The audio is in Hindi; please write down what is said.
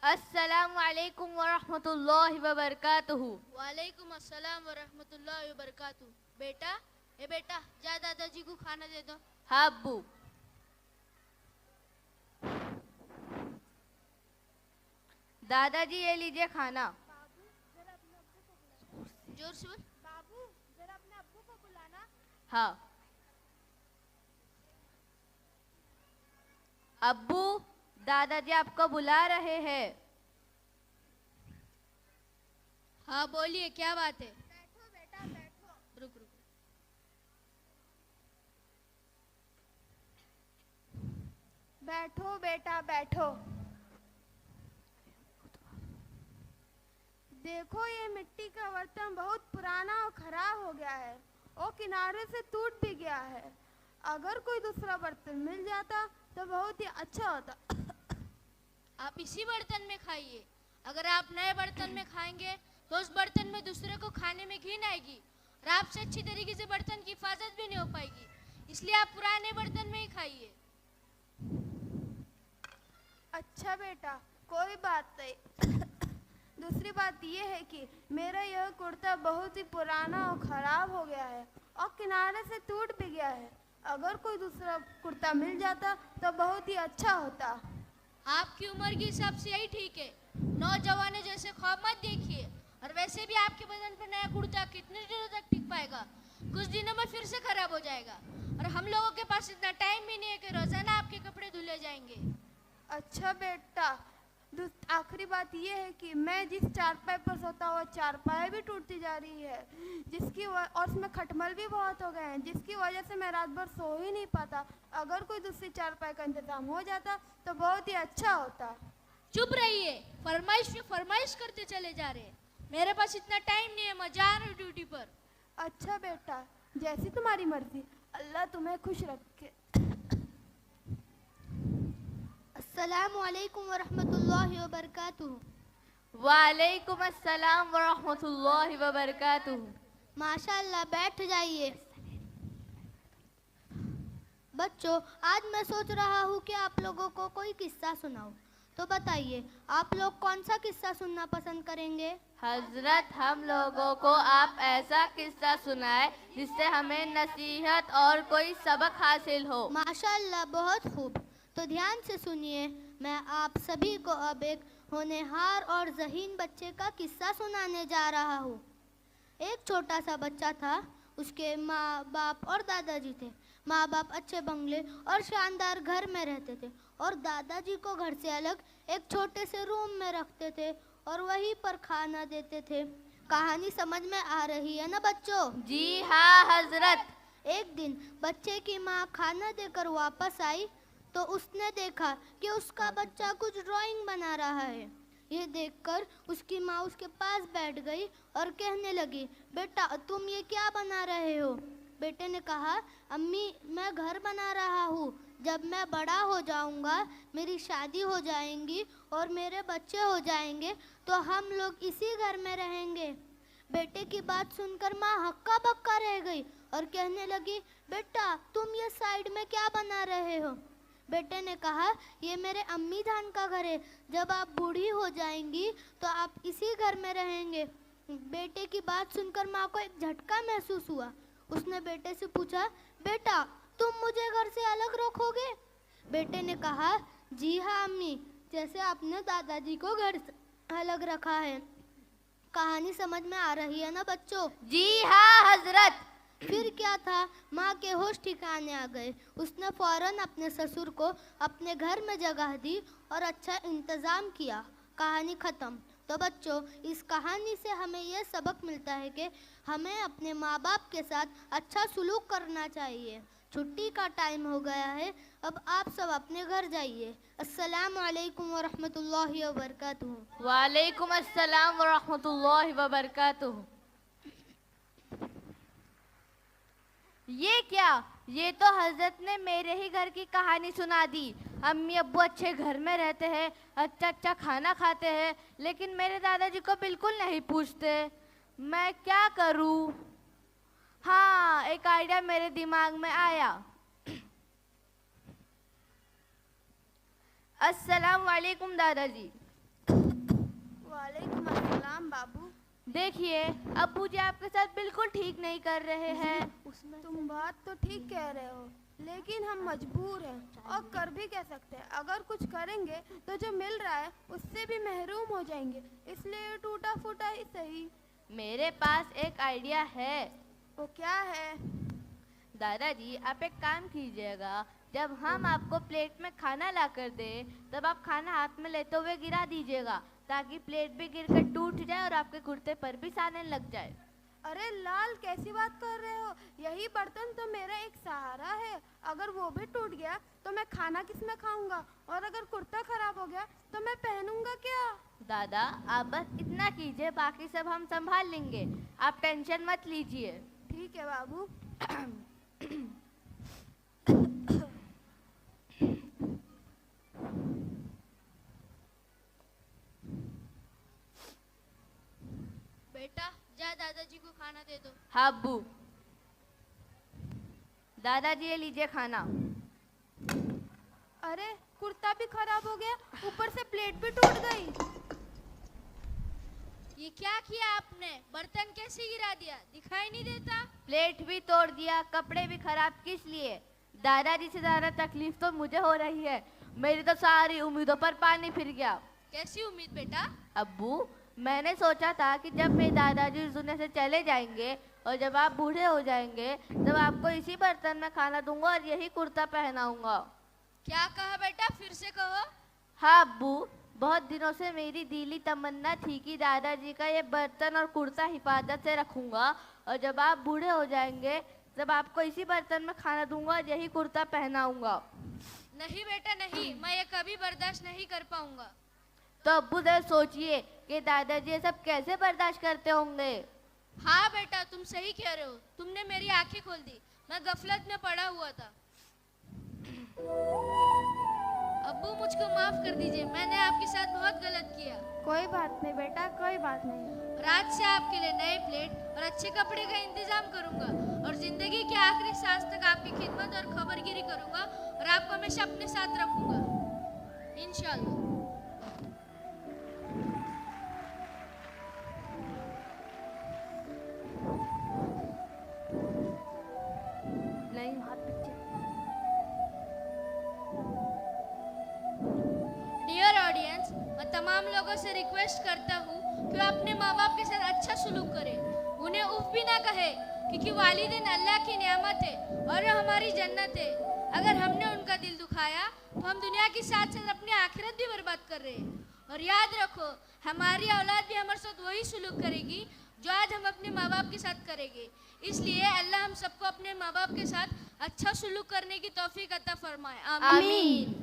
अस्सलामु अलैकुम वरहमतुल्लाहि वबरकातुहू। वालेकुम अस्सलाम व रहमतुल्लाहि व बरकातुहू। बेटा, बेटा, जा दादाजी को खाना दे दो। हाँ अब्बू। दादाजी ये लीजिए खाना। जोर से बोल। बाबू, जरा अपने अब्बू को बुलाना। हाँ अब्बू, दादाजी आपको बुला रहे हैं। हाँ बोलिए, क्या बात है? बैठो बेटा बैठो। रुक रुक। बैठो बेटा बैठो। देखो ये मिट्टी का बर्तन बहुत पुराना और खराब हो गया है और किनारे से टूट भी गया है। अगर कोई दूसरा बर्तन मिल जाता तो बहुत ही अच्छा होता। आप इसी बर्तन में खाइए। अगर आप नए बर्तन में खाएंगे तो उस बर्तन में दूसरे को खाने में घिन आएगी और आपसे अच्छी तरीके से बर्तन की हिफाजत भी नहीं हो पाएगी। इसलिए आप पुराने बर्तन में ही खाइए। अच्छा बेटा, कोई बात नहीं। दूसरी बात यह है कि मेरा यह कुर्ता बहुत ही पुराना और ख़राब हो गया है और किनारे से टूट भी गया है। अगर कोई दूसरा कुर्ता मिल जाता तो बहुत ही अच्छा होता। आपकी उम्र के हिसाब से यही ठीक है। नौजवानों जैसे ख्वाब मत देखिए। और वैसे भी आपके बदन पर नया कुर्ता कितने दिनों तक टिक पाएगा? कुछ दिनों में फिर से खराब हो जाएगा। और हम लोगों के पास इतना टाइम भी नहीं है कि रोजाना आपके कपड़े धुले जाएंगे। अच्छा बेटा, आखिरी बात यह है कि मैं जिस चारपाई पर सोता हुआ चारपाई भी टूटती जा रही है, और उसमें खटमल भी बहुत हो गए हैं, जिसकी वजह से मैं रात भर सो ही नहीं पाता। अगर कोई दूसरी चारपाई का इंतजाम हो जाता तो बहुत ही अच्छा होता। चुप रहिए, फरमाइश पे फरमाइश करते चले जा रहे हैं। मेरे पास इतना टाइम नहीं है, मैं जा रही हूँ ड्यूटी पर। अच्छा बेटा, जैसी तुम्हारी मर्जी। अल्लाह तुम्हें खुश रखे। अस्सलामु अलैकुम वरहमतुल्लाहि वबरकातुहू। वालेकुम अस्सलाम वरहमतुल्लाहि वबरकातुहू। माशाअल्लाह, बैठ जाइए। बच्चों, आज मैं सोच रहा हूँ कि आप लोगों को कोई किस्सा सुनाऊं। तो बताइए, आप लोग कौन सा किस्सा सुनना पसंद करेंगे? हजरत, हम लोगों को आप ऐसा किस्सा सुनाए जिससे हमें नसीहत और कोई सबक हासिल हो। माशाअल्लाह, बहुत खूब। तो ध्यान से सुनिए, मैं आप सभी को अब एक होनहार और ज़हीन बच्चे का किस्सा सुनाने जा रहा हूँ। एक छोटा सा बच्चा था। उसके माँ बाप और दादाजी थे। माँ बाप अच्छे बंगले और शानदार घर में रहते थे और दादाजी को घर से अलग एक छोटे से रूम में रखते थे और वहीं पर खाना देते थे। कहानी समझ में आ रही है ना बच्चों? जी हाँ हजरत। एक दिन बच्चे की माँ खाना देकर वापस आई तो उसने देखा कि उसका बच्चा कुछ ड्राइंग बना रहा है। ये देखकर उसकी माँ उसके पास बैठ गई और कहने लगी, बेटा तुम ये क्या बना रहे हो? बेटे ने कहा, अम्मी मैं घर बना रहा हूँ। जब मैं बड़ा हो जाऊँगा, मेरी शादी हो जाएंगी और मेरे बच्चे हो जाएंगे तो हम लोग इसी घर में रहेंगे। बेटे की बात सुनकर माँ हक्का बक्का रह गई और कहने लगी, बेटा तुम ये साइड में क्या बना रहे हो? बेटे ने कहा, ये मेरे अम्मी जान का घर है। जब आप बूढ़ी हो जाएंगी तो आप इसी घर में रहेंगे। बेटे की बात सुनकर माँ को एक झटका महसूस हुआ। उसने बेटे से पूछा, बेटा तुम मुझे घर से अलग रखोगे? बेटे ने कहा, जी हाँ अम्मी, जैसे आपने दादाजी को घर से अलग रखा है। कहानी समझ में आ रही है ना बच्चों? जी हाँ हजरत। फिर क्या था, माँ के होश ठिकाने आ गए। उसने फौरन अपने ससुर को अपने घर में जगह दी और अच्छा इंतज़ाम किया। कहानी ख़त्म। तो बच्चों, इस कहानी से हमें यह सबक मिलता है कि हमें अपने माँ बाप के साथ अच्छा सलूक करना चाहिए। छुट्टी का टाइम हो गया है, अब आप सब अपने घर जाइए। अस्सलामु अलैकुम वरहमतुल्लाहि वबरकातुहू। वालेकुम अस्सलाम वरहमतुल्लाहि वबरकातुहू। ये क्या? ये तो हजरत ने मेरे ही घर की कहानी सुना दी। अम्मी अब्बू अच्छे घर में रहते हैं, अच्छा अच्छा खाना खाते हैं, लेकिन मेरे दादाजी को बिल्कुल नहीं पूछते। मैं क्या करूं? हाँ, एक आइडिया मेरे दिमाग में आया। अस्सलाम वालेकुम दादाजी। वालेकुम अस्सलाम बाबू। देखिए, अब्बू जी आपके साथ बिल्कुल ठीक नहीं कर रहे हैं। तुम बात तो ठीक कह रहे हो, लेकिन हम मजबूर हैं और कर भी कह सकते हैं। अगर कुछ करेंगे तो जो मिल रहा है उससे भी महरूम हो जाएंगे, इसलिए टूटा फूटा ही सही। मेरे पास एक आइडिया है। वो क्या है? दादाजी, आप एक काम कीजिएगा, जब हम आपको प्लेट में खाना ला कर दें तब आप खाना हाथ में लेते हुए गिरा दीजिएगा, ताकि प्लेट भी गिरकर टूट जाए और आपके कुर्ते पर भी सालन लग जाए। अरे लाल, कैसी बात कर रहे हो? यही बर्तन तो मेरा एक सहारा है। अगर वो भी टूट गया तो मैं खाना किस में खाऊंगा, और अगर कुर्ता खराब हो गया तो मैं पहनूंगा क्या? दादा, आप बस इतना कीजिए, बाकी सब हम संभाल लेंगे, आप टेंशन मत लीजिए। ठीक है बाबू। बेटा जा दादाजी को खाना दे दो। हाँ अब्बू। दादाजी, ये लीजिए खाना। अरे कुर्ता भी खराब हो गया, ऊपर से प्लेट भी टूट गई। ये क्या किया आपने? बर्तन कैसे गिरा दिया? दिखाई नहीं देता? प्लेट भी तोड़ दिया, कपड़े भी खराब, किस लिए? दादाजी से ज़्यादा तकलीफ तो मुझे हो रही है। मेरी तो सारी उम्मीदों पर पानी फिर गया। कैसी उम्मीद बेटा? अब्बू, मैंने सोचा था कि जब मेरे दादाजी इस दुनिया से चले जाएंगे और जब आप बूढ़े हो जाएंगे तब आपको इसी बर्तन में खाना दूंगा और यही कुर्ता पहनाऊंगा। क्या कहा बेटा? फिर से कहो। हाँ अब्बू, बहुत दिनों से मेरी दिली तमन्ना थी कि दादाजी का ये बर्तन और कुर्ता हिफाजत से रखूंगा, और जब आप बूढ़े हो जाएंगे तब आपको इसी बर्तन में खाना दूंगा और यही कुर्ता पहनाऊंगा। नहीं बेटा नहीं, मैं ये कभी बर्दाश्त नहीं कर पाऊंगा। तो अब्बू जरा सोचिए कि दादाजी ये सब कैसे बर्दाश्त करते होंगे। हाँ बेटा, तुम सही कह रहे हो। तुमने मेरी आंखें खोल दी, मैं गफलत में पड़ा हुआ था। अब्बू, मुझको माफ कर दीजिए, मैंने आपके साथ बहुत गलत किया। कोई बात नहीं बेटा, कोई बात नहीं। रात से आपके लिए नए प्लेट और अच्छे कपड़े का इंतजाम करूंगा, और जिंदगी के आखिरी सांस तक आपकी खिदमत और खबरगिरी करूंगा, और आपको हमेशा अपने साथ रखूंगा, इंशाल्लाह। नहीं, हाथ पीछे। डियर ऑडियंस, मैं तमाम लोगों से रिक्वेस्ट करता हूँ कि वो अपने माँ बाप के साथ अच्छा सलूक करें, उन्हें उफ भी ना कहे, क्योंकि वालिदैन अल्लाह की नेमत है और वो हमारी जन्नत है। अगर हमने उनका दिल दुखाया तो हम दुनिया के साथ साथ अपनी आखिरत भी बर्बाद कर रहे हैं। और याद रखो, हमारी औलाद भी हमारे साथ वही सलूक करेगी जो आज हम अपने माँ बाप के साथ करेंगे। इसलिए अल्लाह हम सबको अपने माँ बाप के साथ अच्छा सलूक करने की तौफीक अता फरमाए। आमीन। आमीन।